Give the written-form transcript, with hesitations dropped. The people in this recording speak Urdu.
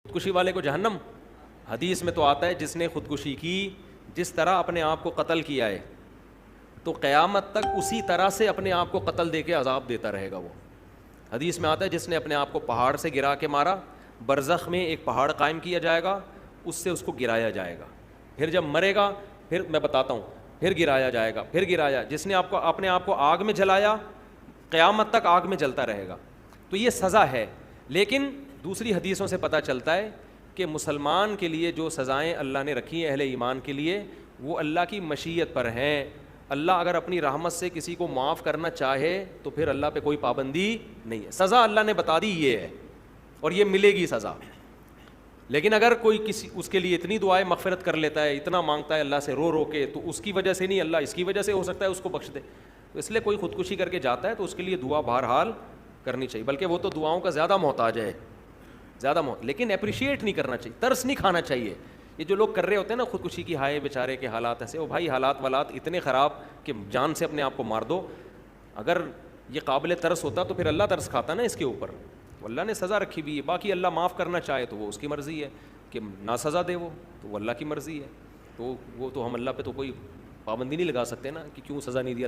خودکشی والے کو جہنم. حدیث میں تو آتا ہے جس نے خودکشی کی جس طرح اپنے آپ کو قتل کیا ہے تو قیامت تک اسی طرح سے اپنے آپ کو قتل دے کے عذاب دیتا رہے گا. وہ حدیث میں آتا ہے جس نے اپنے آپ کو پہاڑ سے گرا کے مارا, برزخ میں ایک پہاڑ قائم کیا جائے گا, اس سے اس کو گرایا جائے گا, پھر جب مرے گا پھر میں بتاتا ہوں پھر گرایا جائے گا, پھر گرایا. جس نے اپنے آپ کو آگ میں جلایا قیامت تک آگ میں جلتا رہے گا. تو یہ سزا ہے. لیکن دوسری حدیثوں سے پتہ چلتا ہے کہ مسلمان کے لیے جو سزائیں اللہ نے رکھی ہیں اہل ایمان کے لیے وہ اللہ کی مشیت پر ہیں. اللہ اگر اپنی رحمت سے کسی کو معاف کرنا چاہے تو پھر اللہ پہ کوئی پابندی نہیں ہے. سزا اللہ نے بتا دی یہ ہے اور یہ ملے گی سزا. لیکن اگر کوئی کسی اس کے لیے اتنی دعائیں مغفرت کر لیتا ہے, اتنا مانگتا ہے اللہ سے رو رو کے, تو اس کی وجہ سے نہیں, اللہ اس کی وجہ سے ہو سکتا ہے اس کو بخش دے. تو اس لیے کوئی خودکشی کر کے جاتا ہے تو اس کے لیے دعا بہرحال کرنی چاہیے, بلکہ وہ تو دعاؤں کا زیادہ محتاج ہے, زیادہ لیکن اپریشیٹ نہیں کرنا چاہیے, ترس نہیں کھانا چاہیے. یہ جو لوگ کر رہے ہوتے ہیں نا خودکشی کی, ہائے بیچارے کے حالات ایسے, وہ بھائی حالات والات اتنے خراب کہ جان سے اپنے آپ کو مار دو. اگر یہ قابل ترس ہوتا تو پھر اللہ ترس کھاتا نا اس کے اوپر. اللہ نے سزا رکھی ہوئی ہے, باقی اللہ معاف کرنا چاہے تو وہ اس کی مرضی ہے, کہ نہ سزا دے وہ تو وہ اللہ کی مرضی ہے. تو وہ تو ہم اللہ پہ تو کوئی پابندی نہیں لگا سکتے نا کہ کیوں سزا نہیں دی اللہ